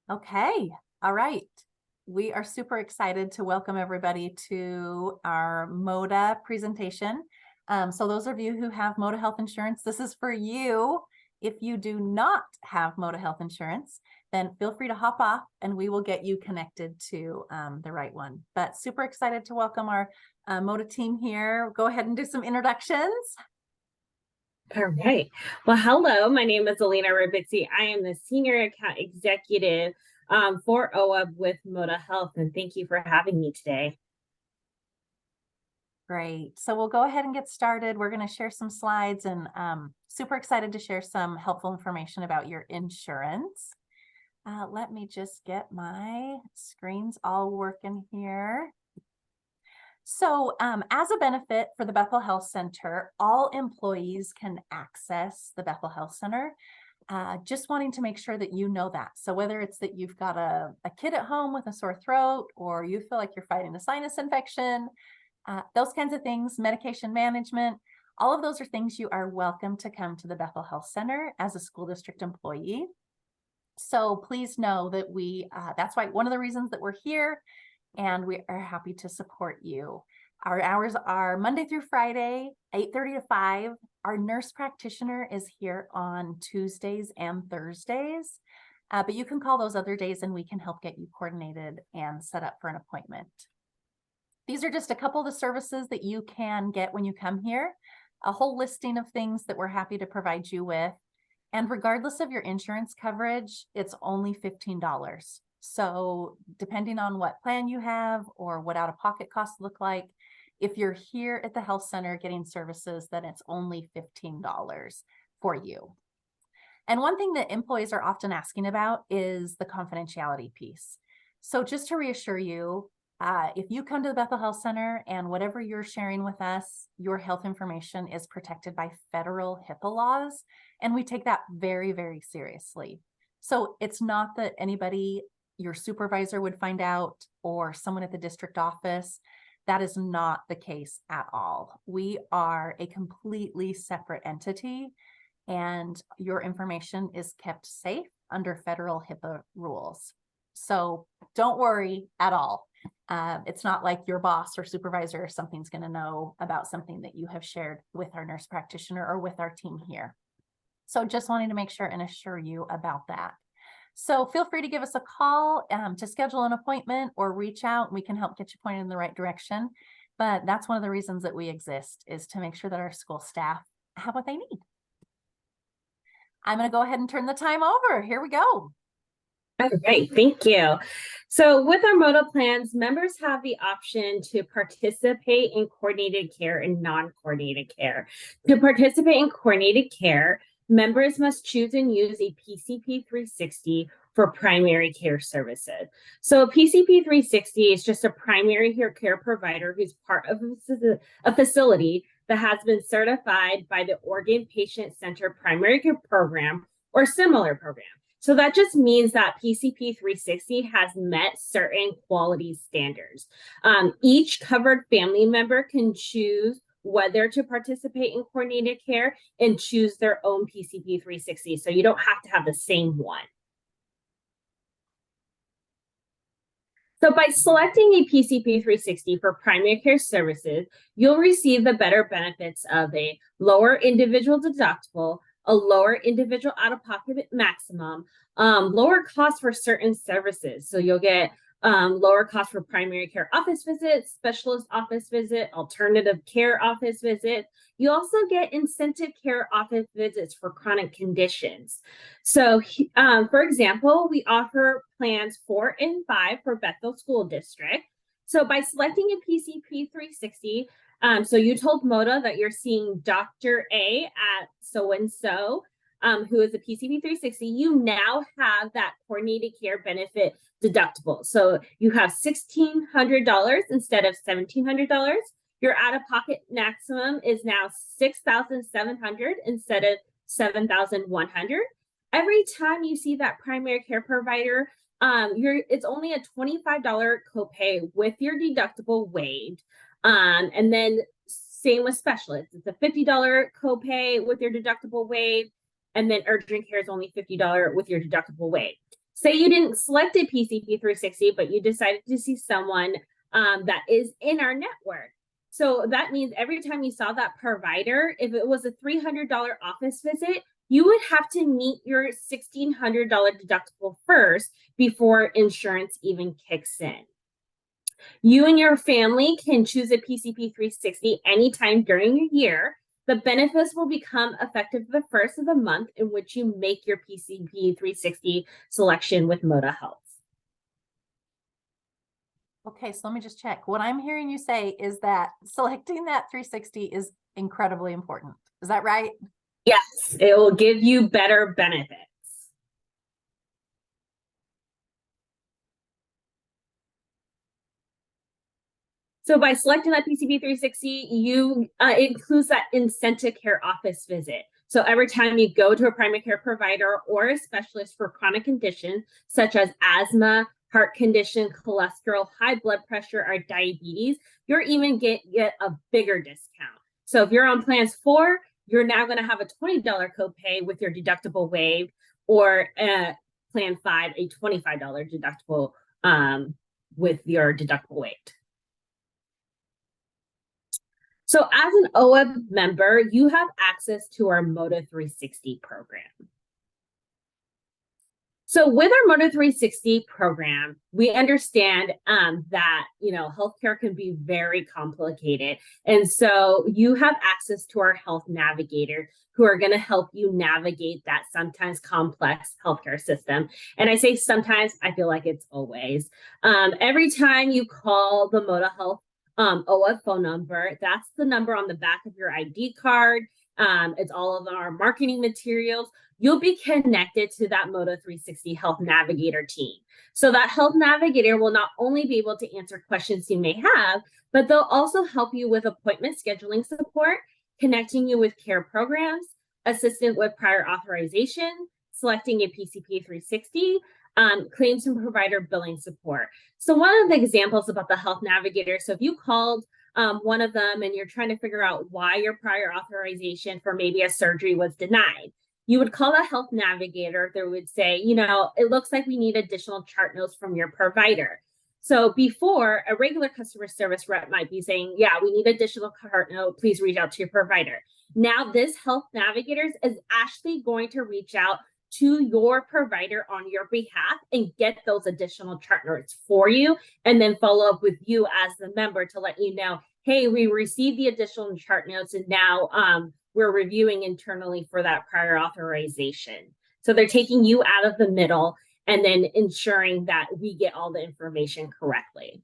Okay, all right. We are super excited to welcome everybody to our Moda presentation. So those of you who have Moda health insurance, this is for you. If you do not have Moda health insurance, then feel free to hop off and we will get you connected to the right one. But super excited to welcome our Moda team here. Go ahead and do some introductions. All right. Well, hello. My name is Alina Rabitzi. I am the Senior Account Executive for OAB with Moda Health, and thank you for having me today. Great. So we'll go ahead and get started. We're going to share some slides and super excited to share some helpful information about your insurance. Let me just get my screens all working here. So as a benefit for the Bethel Health Center, all employees can access the Bethel Health Center. Just wanting to make sure that you know that. So whether it's that you've got a kid at home with a sore throat, or you feel like you're fighting a sinus infection, those kinds of things, medication management, all of those are things you are welcome to come to the Bethel Health Center as a school district employee. So please know that that's why one of the reasons that we're here, and we are happy to support you. Our hours are Monday through Friday, 8:30 to 5. Our nurse practitioner is here on Tuesdays and Thursdays, but you can call those other days and we can help get you coordinated and set up for an appointment. These are just a couple of the services that you can get when you come here, a whole listing of things that we're happy to provide you with. And regardless of your insurance coverage, it's only $15. So depending on what plan you have or what out-of-pocket costs look like, if you're here at the health center getting services, then it's only $15 for you. And one thing that employees are often asking about is the confidentiality piece. So just to reassure you, if you come to the Bethel Health Center and whatever you're sharing with us, your health information is protected by federal HIPAA laws, and we take that very, very seriously. So it's not that anybody, your supervisor would find out or someone at the district office. That is not the case at all. We are a completely separate entity, and your information is kept safe under federal HIPAA rules. So don't worry at all. It's not like your boss or supervisor or something's going to know about something that you have shared with our nurse practitioner or with our team here. So just wanting to make sure and assure you about that. So feel free to give us a call to schedule an appointment or reach out and we can help get you pointed in the right direction. But that's one of the reasons that we exist, is to make sure that our school staff have what they need. I'm going to go ahead and turn the time over. Here we go. All right, thank you. So with our Moda plans, members have the option to participate in coordinated care and non-coordinated care. To participate in coordinated care, members must choose and use a PCP 360 for primary care services. So a PCP 360 is just a primary care provider who's part of a facility that has been certified by the Oregon Patient Center Primary Care Program or similar program. So that just means that PCP 360 has met certain quality standards. Each covered family member can choose whether to participate in coordinated care and choose their own PCP 360. So you don't have to have the same one. So by selecting a PCP 360 for primary care services, you'll receive the better benefits of a lower individual deductible, a lower individual out-of-pocket maximum, lower cost for certain services. So you'll get lower cost for primary care office visits, specialist office visit, alternative care office visit. You also get incentive care office visits for chronic conditions. So, for example, we offer plans 4 and 5 for Bethel School District. So by selecting a PCP 360, so you told Moda that you're seeing Dr. A at so-and-so, who is a PCP 360, you now have that coordinated care benefit deductible. So you have $1,600 instead of $1,700. Your out-of-pocket maximum is now $6,700 instead of $7,100. Every time you see that primary care provider, it's only a $25 copay with your deductible waived. And then same with specialists. It's a $50 copay with your deductible waived. And then urgent care is only $50 with your deductible waived. Say you didn't select a PCP 360, but you decided to see someone that is in our network. So that means every time you saw that provider, if it was a $300 office visit, you would have to meet your $1,600 deductible first before insurance even kicks in. You and your family can choose a PCP 360 anytime during a year. The benefits will become effective the first of the month in which you make your PCP 360 selection with Moda Health. Okay, so let me just check. What I'm hearing you say is that selecting that 360 is incredibly important. Is that right? Yes, it will give you better benefits. So by selecting that PCP 360, it includes that incentive care office visit. So every time you go to a primary care provider or a specialist for chronic conditions such as asthma, heart condition, cholesterol, high blood pressure, or diabetes, you're even get a bigger discount. So if you're on plans 4, you're now going to have a $20 copay with your deductible waived, or plan 5, a $25 deductible with your deductible waived. So as an OWEB member, you have access to our Moda 360 program. So with our Moda 360 program, we understand that, healthcare can be very complicated. And so you have access to our health navigator who are going to help you navigate that sometimes complex healthcare system. And I say sometimes, I feel like it's always. Every time you call the Moda Health OWEB phone number, that's the number on the back of your ID card. It's all of our marketing materials. You'll be connected to that Moda 360 Health Navigator team. So that Health Navigator will not only be able to answer questions you may have, but they'll also help you with appointment scheduling support, connecting you with care programs, assistant with prior authorization, selecting a PCP 360, claims and provider billing support. So one of the examples about the Health Navigator, so if you called one of them and you're trying to figure out why your prior authorization for maybe a surgery was denied, you would call a health navigator. They would say, it looks like we need additional chart notes from your provider. So before, a regular customer service rep might be saying, yeah, we need additional chart note. Please reach out to your provider. Now this health navigator is actually going to reach out to your provider on your behalf and get those additional chart notes for you, and then follow up with you as the member to let you know, hey, we received the additional chart notes and now we're reviewing internally for that prior authorization. So they're taking you out of the middle and then ensuring that we get all the information correctly.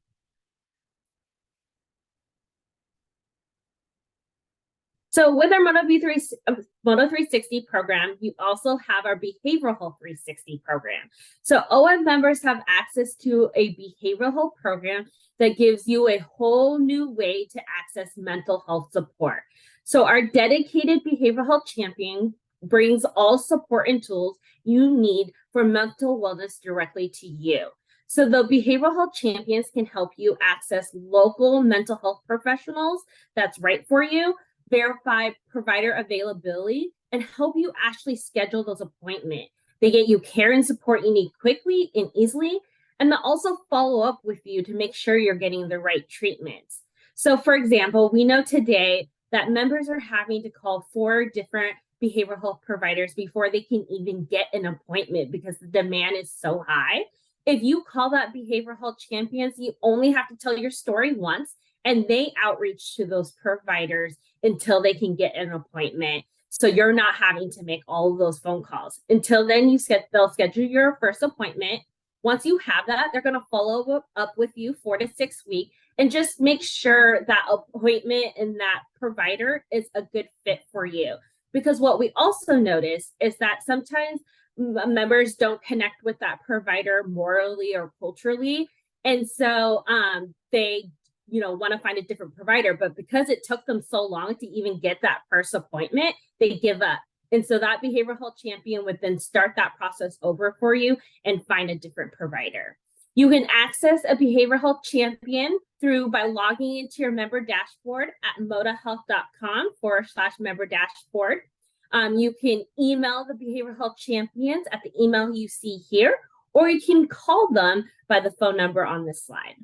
So with our Moda 360 program, you also have our Behavioral Health 360 program. So OWEB members have access to a behavioral health program that gives you a whole new way to access mental health support. So our dedicated behavioral health champion brings all support and tools you need for mental wellness directly to you. So the behavioral health champions can help you access local mental health professionals that's right for you, verify provider availability, and help you actually schedule those appointments. They get you care and support you need quickly and easily, and they'll also follow up with you to make sure you're getting the right treatments. So for example, we know today that members are having to call 4 different behavioral health providers before they can even get an appointment because the demand is so high. If you call that behavioral health champions, you only have to tell your story once, and they outreach to those providers until they can get an appointment. So you're not having to make all of those phone calls. Until then, they'll schedule your first appointment. Once you have that, they're going to follow up with you 4 to 6 weeks and just make sure that appointment and that provider is a good fit for you. Because what we also notice is that sometimes members don't connect with that provider morally or culturally. And so they want to find a different provider, but because it took them so long to even get that first appointment, they give up. And so that behavioral health champion would then start that process over for you and find a different provider. You can access a behavioral health champion by logging into your member dashboard at modahealth.com/member dashboard. You can email the behavioral health champions at the email you see here, or you can call them by the phone number on this slide.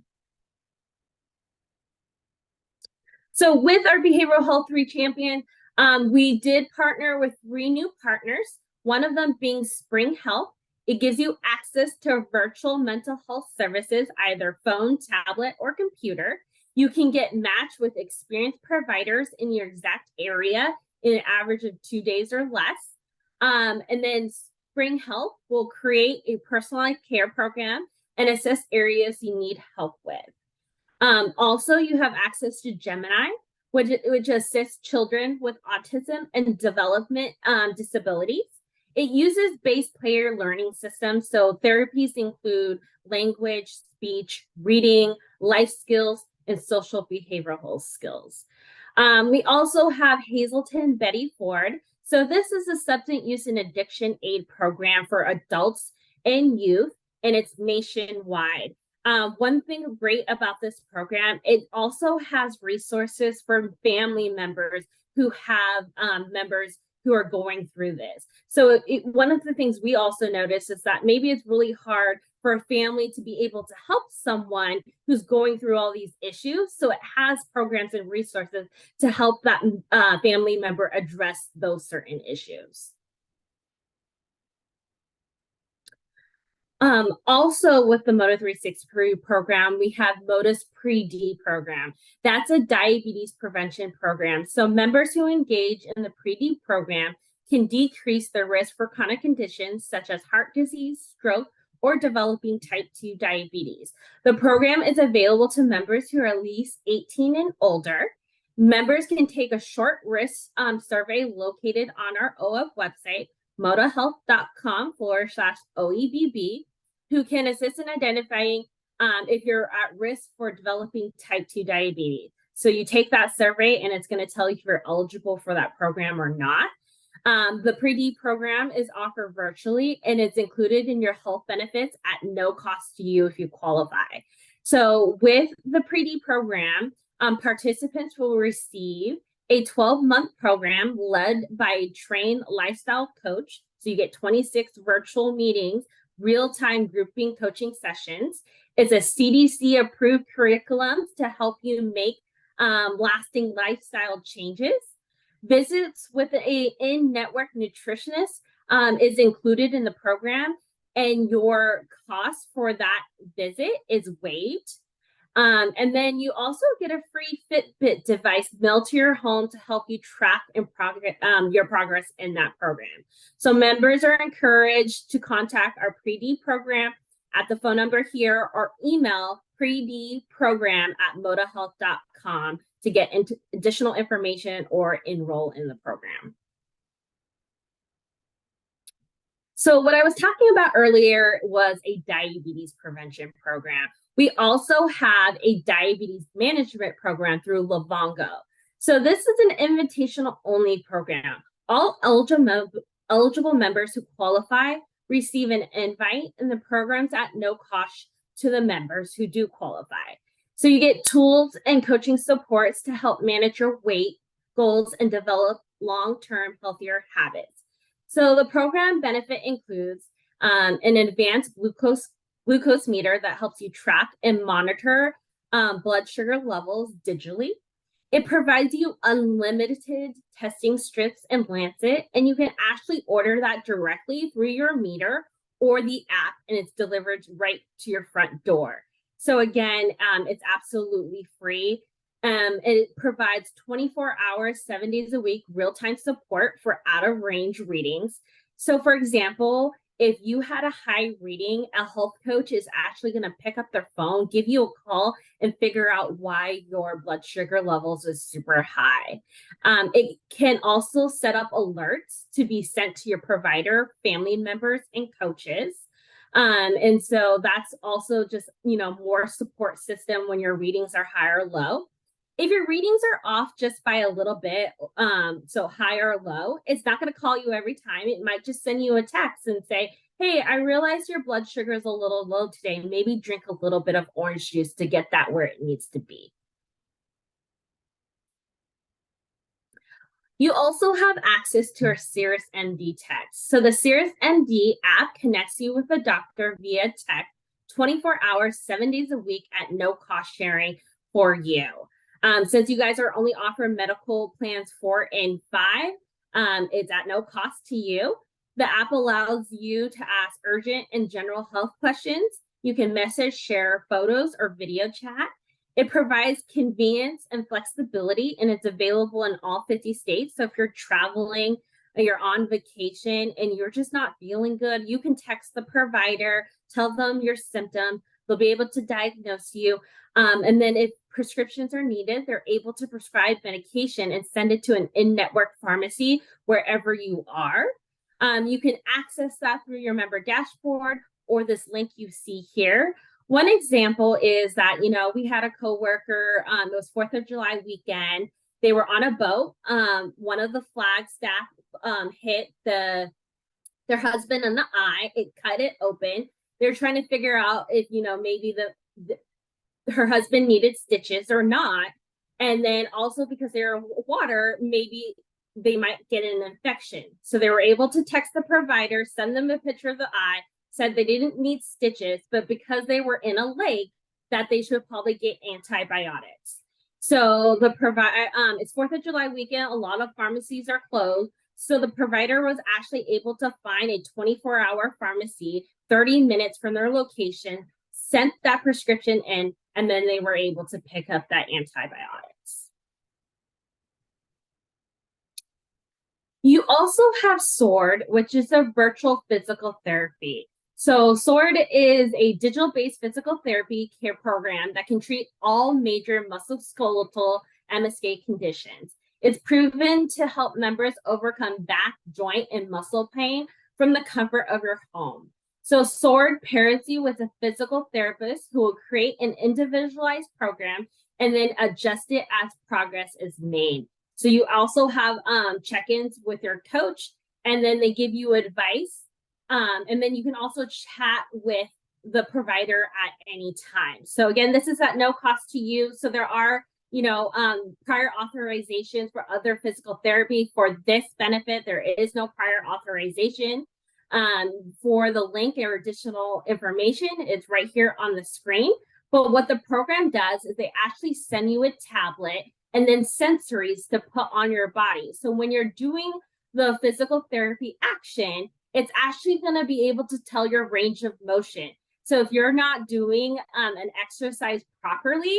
So with our Behavioral Health 3 Champion, we did partner with 3 new partners, one of them being Spring Health. It gives you access to virtual mental health services, either phone, tablet, or computer. You can get matched with experienced providers in your exact area in an average of 2 days or less. And then Spring Health will create a personalized care program and assess areas you need help with. Also, you have access to Gemini, which assists children with autism and development disabilities. It uses base player learning systems, so therapies include language, speech, reading, life skills, and social behavioral skills. We also have Hazelton Betty Ford. So this is a substance use and addiction aid program for adults and youth, and it's nationwide. One thing great about this program, it also has resources for family members who have members who are going through this. So one of the things we also noticed is that maybe it's really hard for a family to be able to help someone who's going through all these issues. So it has programs and resources to help that family member address those certain issues. Also with the Moda 360 program, we have Moda's Pre-D program. That's a diabetes prevention program. So members who engage in the Pre-D program can decrease their risk for chronic conditions such as heart disease, stroke, or developing type 2 diabetes. The program is available to members who are at least 18 and older. Members can take a short risk survey located on our OF website, modahealth.com/OEBB, who can assist in identifying if you're at risk for developing type 2 diabetes. So you take that survey and it's going to tell you if you're eligible for that program or not. The Pre-D program is offered virtually and it's included in your health benefits at no cost to you if you qualify. So with the Pre-D program, participants will receive a 12-month program led by a trained lifestyle coach. So you get 26 virtual meetings, real-time grouping coaching sessions. It's a CDC-approved curriculum to help you make lasting lifestyle changes. Visits with a in-network nutritionist is included in the program, and your cost for that visit is waived. And then you also get a free Fitbit device mailed to your home to help you track and your progress in that program. So members are encouraged to contact our Pre-D program at the phone number here or email predprogram@modahealth.com to get into additional information or enroll in the program. So what I was talking about earlier was a diabetes prevention program. We also have a diabetes management program through Livongo. So this is an invitational only program. All eligible members who qualify receive an invite, and the program's at no cost to the members who do qualify. So you get tools and coaching supports to help manage your weight goals and develop long-term healthier habits. So the program benefit includes an advanced glucose meter that helps you track and monitor blood sugar levels digitally. It provides you unlimited testing strips and Lancet, and you can actually order that directly through your meter or the app, and it's delivered right to your front door. So again, it's absolutely free. It provides 24 hours, 7 days a week, real-time support for out-of-range readings. So for example, if you had a high reading, a health coach is actually going to pick up their phone, give you a call, and figure out why your blood sugar levels is super high. It can also set up alerts to be sent to your provider, family members, and coaches. And so that's also just, more support system when your readings are high or low. If your readings are off just by a little bit, so high or low, it's not going to call you every time. It might just send you a text and say, hey, I realize your blood sugar is a little low today. Maybe drink a little bit of orange juice to get that where it needs to be. You also have access to our Cirrus MD text. So the Cirrus MD app connects you with a doctor via text 24 hours, 7 days a week at no cost sharing for you. Since you guys are only offering medical plans 4 and 5, it's at no cost to you. The app allows you to ask urgent and general health questions. You can message, share photos, or video chat. It provides convenience and flexibility, and it's available in all 50 states. So if you're traveling, or you're on vacation, and you're just not feeling good, you can text the provider, tell them your symptom. They'll be able to diagnose you. And then if prescriptions are needed, they're able to prescribe medication and send it to an in-network pharmacy wherever you are. You can access that through your member dashboard or this link you see here. One example is that, we had a coworker, it was 4th of July weekend. They were on a boat. One of the flag staff hit their husband in the eye. It cut it open. They're trying to figure out if, maybe her husband needed stitches or not. And then also because they're in water, maybe they might get an infection. So they were able to text the provider, send them a picture of the eye, said they didn't need stitches, but because they were in a lake, that they should probably get antibiotics. So the provider, it's 4th of July weekend. A lot of pharmacies are closed. So the provider was actually able to find a 24-hour pharmacy 30 minutes from their location, sent that prescription in, and then they were able to pick up that antibiotics. You also have SWORD, which is a virtual physical therapy. So SWORD is a digital-based physical therapy care program that can treat all major musculoskeletal MSK conditions. It's proven to help members overcome back, joint, and muscle pain from the comfort of your home. So SWORD pairs you with a physical therapist who will create an individualized program and then adjust it as progress is made. So you also have check-ins with your coach, and then they give you advice. And then you can also chat with the provider at any time. So again, this is at no cost to you. So there are, prior authorizations for other physical therapy. For this benefit, there is no prior authorization. For the link or additional information, it's right here on the screen. But what the program does is they actually send you a tablet and then sensories to put on your body. So when you're doing the physical therapy action, it's actually going to be able to tell your range of motion. So if you're not doing an exercise properly,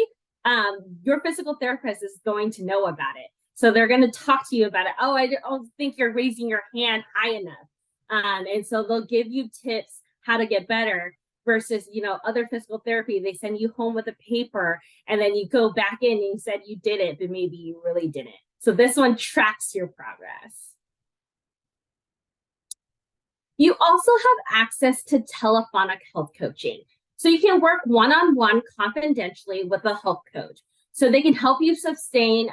your physical therapist is going to know about it. So they're going to talk to you about it. Oh, I don't think you're raising your hand high enough. And so they'll give you tips how to get better versus, other physical therapy. They send you home with a paper and then you go back in and you said you did it, but maybe you really didn't. So this one tracks your progress. You also have access to telephonic health coaching. So you can work one-on-one confidentially with a health coach. So they can help you sustain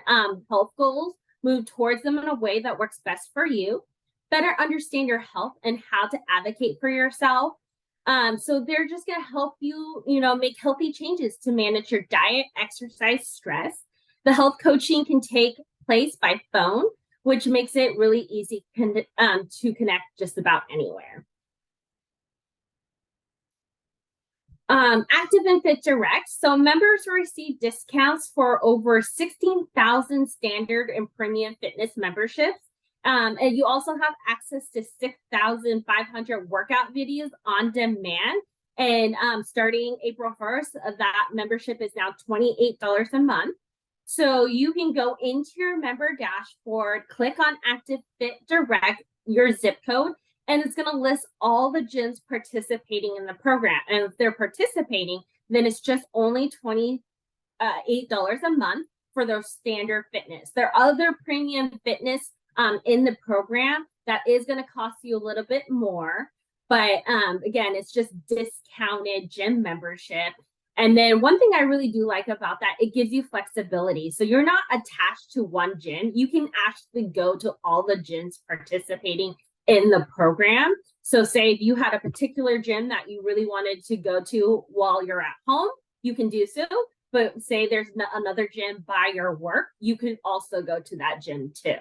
health goals, move towards them in a way that works best for you, better understand your health and how to advocate for yourself. So they're just going to help you, make healthy changes to manage your diet, exercise, stress. The health coaching can take place by phone, which makes it really easy to connect just about anywhere. Active and Fit Direct. So members receive discounts for over 16,000 standard and premium fitness memberships. And you also have access to 6,500 workout videos on demand. And starting April 1st, that membership is now $28 a month. So you can go into your member dashboard, click on Active Fit Direct, your zip code, and it's going to list all the gyms participating in the program. And if they're participating, then it's just only $28 a month for their standard fitness. There are other premium fitness in the program that is going to cost you a little bit more. But again, it's just discounted gym membership. And then one thing I really do like about that, it gives you flexibility. So you're not attached to one gym. You can actually go to all the gyms participating in the program. So say if you had a particular gym that you really wanted to go to while you're at home, you can do so. But say there's another gym by your work, you can also go to that gym too.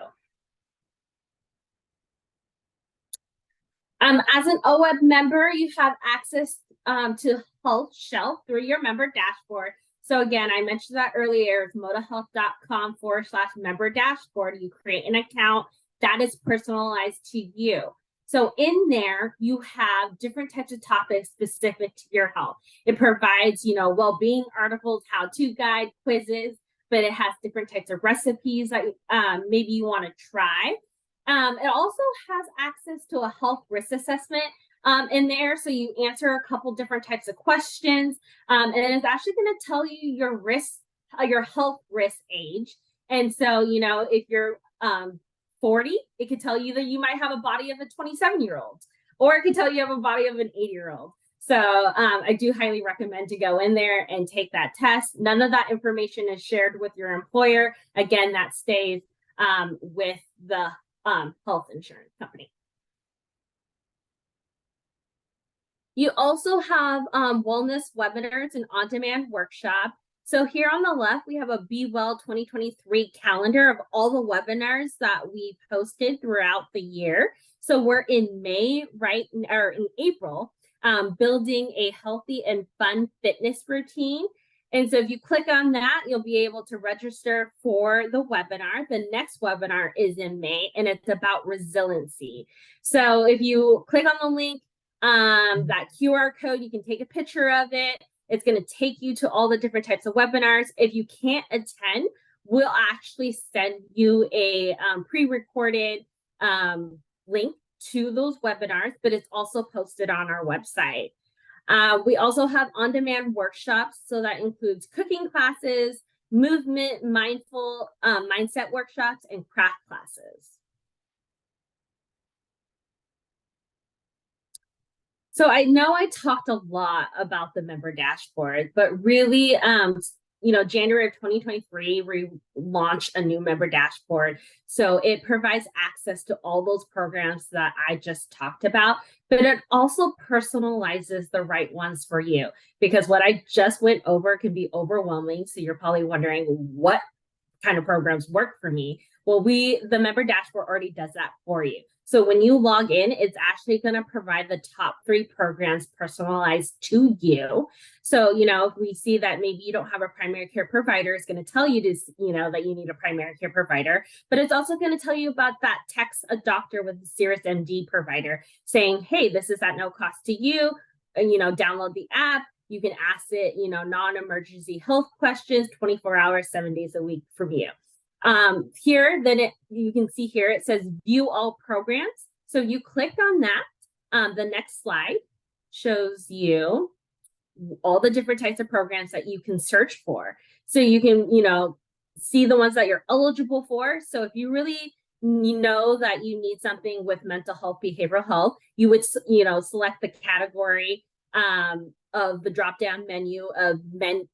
As an OWEB member, you have access to Health Shelf through your member dashboard. So again, I mentioned that earlier, it's modahealth.com/member dashboard. You create an account that is personalized to you. So in there, you have different types of topics specific to your health. It provides, well-being articles, how-to guide, quizzes, but it has different types of recipes that maybe you want to try. It also has access to a health risk assessment in there. So you answer a couple different types of questions, and it's actually going to tell you your risk, your health risk age. And so, if you're 40, it could tell you that you might have a body of a 27-year-old, or it could tell you have a body of an 80-year-old. So I do highly recommend to go in there and take that test. None of that information is shared with your employer. Again, that stays with the health insurance company. You also have wellness webinars and on-demand workshop. So here on the left, we have a Be Well 2023 calendar of all the webinars that we posted throughout the year. So we're in May, right, or in April, building a healthy and fun fitness routine. And so if you click on that, you'll be able to register for the webinar. The next webinar is in May, and it's about resiliency. So if you click on the link, that QR code, you can take a picture of it. It's going to take you to all the different types of webinars. If you can't attend, we'll actually send you a pre-recorded link to those webinars, but it's also posted on our website. We also have on-demand workshops. So that includes cooking classes, movement, mindful mindset workshops, and craft classes. So I know I talked a lot about the member dashboard, but really, January of 2023, we launched a new member dashboard. So it provides access to all those programs that I just talked about, but it also personalizes the right ones for you, because what I just went over can be overwhelming. So you're probably wondering what kind of programs work for me. Well, the member dashboard already does that for you. So when you log in, it's actually going to provide the top 3 programs personalized to you. So, if we see that maybe you don't have a primary care provider, it's going to tell you to, that you need a primary care provider, but it's also going to tell you about that. Text a doctor with a Cirrus MD provider saying, hey, this is at no cost to you, and, download the app. You can ask it, non-emergency health questions, 24 hours, 7 days a week from you. Here, then you can see here, it says view all programs. So you click on that. The next slide shows you all the different types of programs that you can search for. So you can, see the ones that you're eligible for. So if you really know that you need something with mental health, behavioral health, you would, select the category of the drop-down menu of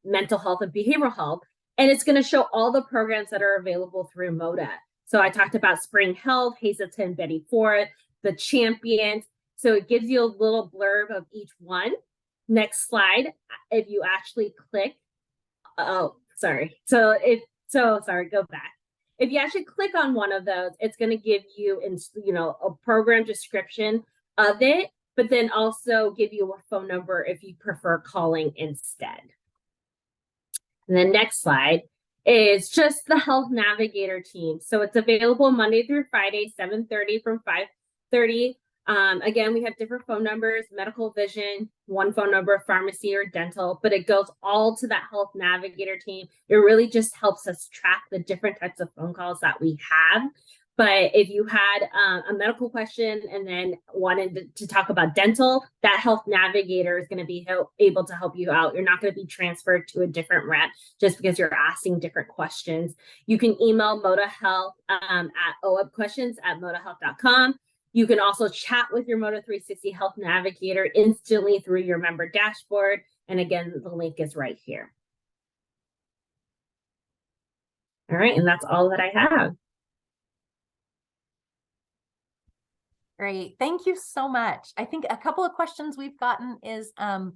mental health and behavioral health. And it's going to show all the programs that are available through Moda. So I talked about Spring Health, Hazelton, Betty Ford, the Champions. So it gives you a little blurb of each one. Next slide. If you actually click, go back. If you actually click on one of those, it's going to give you, a program description of it, but then also give you a phone number if you prefer calling instead. And the next slide is just the Health Navigator team. So it's available Monday through Friday, 7:30 from 5:30. Again, we have different phone numbers, medical, vision, one phone number, pharmacy or dental, but it goes all to that Health Navigator team. It really just helps us track the different types of phone calls that we have. But if you had a medical question and then wanted to talk about dental, that Health Navigator is going to be able to help you out. You're not going to be transferred to a different rep just because you're asking different questions. You can email Moda Health at oabquestions@modahealth.com. You can also chat with your Moda 360 Health Navigator instantly through your member dashboard. And again, the link is right here. All right, and that's all that I have. Great. Thank you so much. I think a couple of questions we've gotten is, do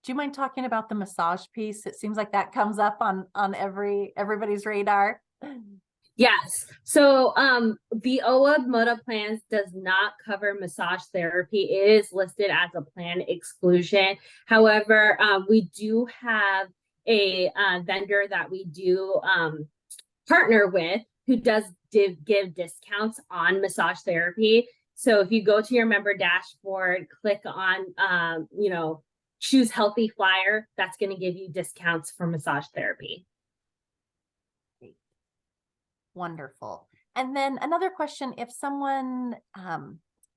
you mind talking about the massage piece? It seems like that comes up on everybody's radar. Yes. So the OA Moda plans does not cover massage therapy. It is listed as a plan exclusion. However, we do have a vendor that we do partner with who does give discounts on massage therapy. So if you go to your member dashboard, click on choose healthy flyer, that's going to give you discounts for massage therapy. Wonderful. And then another question, if someone,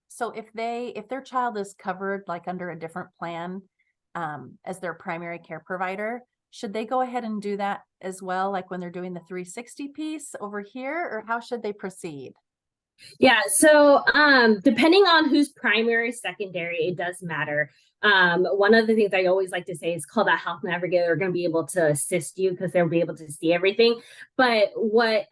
so if their child is covered like under a different plan, as their primary care provider, should they go ahead and do that as well? Like when they're doing the 360 piece over here, or how should they proceed? Yeah, so depending on who's primary, secondary, it does matter. One of the things I always like to say is call that health navigator. They're going to be able to assist you because they'll be able to see everything. But what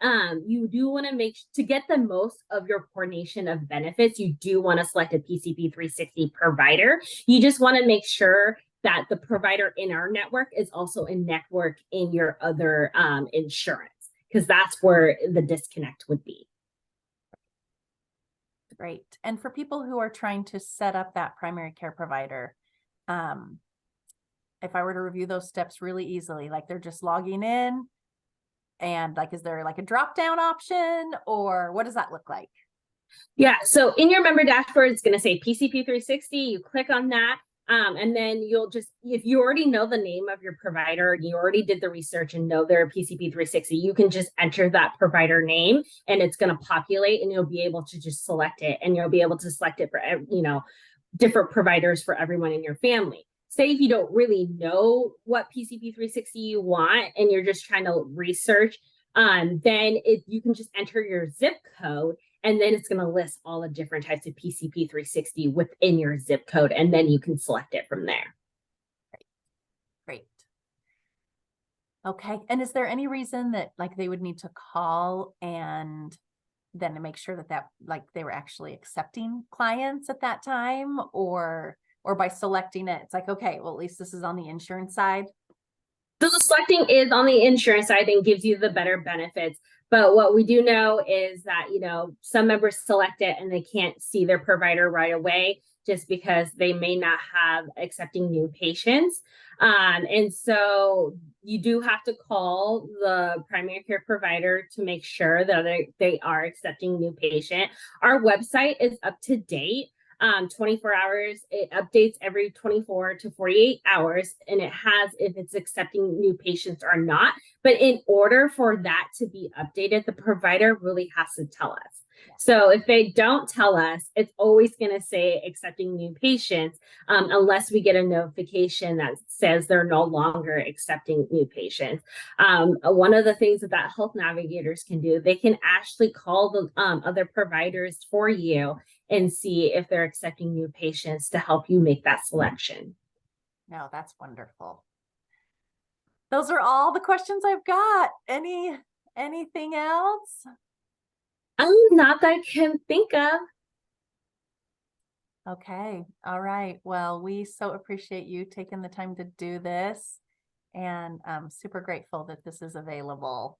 you do want to make to get the most of your coordination of benefits, you do want to select a PCP 360 provider. You just want to make sure that the provider in our network is also a network in your other insurance, because that's where the disconnect would be. Great. And for people who are trying to set up that primary care provider, if I were to review those steps really easily, like they're just logging in and like, is there like a drop down option or what does that look like? Yeah, so in your member dashboard, it's going to say PCP 360. You click on that, and then you'll just, if you already know the name of your provider, you already did the research and know they're PCP 360, you can just enter that provider name and it's going to populate and you'll be able to just select it, and you'll be able to select it for, different providers for everyone in your family. Say if you don't really know what PCP 360 you want and you're just trying to research, then you can just enter your zip code, and then it's going to list all the different types of PCP 360 within your zip code, and then you can select it from there. Great. Okay. And is there any reason that like they would need to call and then to make sure that like they were actually accepting clients at that time, or by selecting it, it's like, okay, well, at least this is on the insurance side? So the selecting is on the insurance side and gives you the better benefits. But what we do know is that, some members select it and they can't see their provider right away just because they may not have accepting new patients. And so you do have to call the primary care provider to make sure that they are accepting new patient. Our website is up to date. 24 hours. It updates every 24 to 48 hours, and it has if it's accepting new patients or not. But in order for that to be updated, the provider really has to tell us. So if they don't tell us, it's always going to say accepting new patients, unless we get a notification that says they're no longer accepting new patients. One of the things that health navigators can do, they can actually call the other providers for you and see if they're accepting new patients to help you make that selection. No, that's wonderful. Those are all the questions I've got. Anything else? Not that I can think of. Okay. All right. Well, we so appreciate you taking the time to do this, and I'm super grateful that this is available.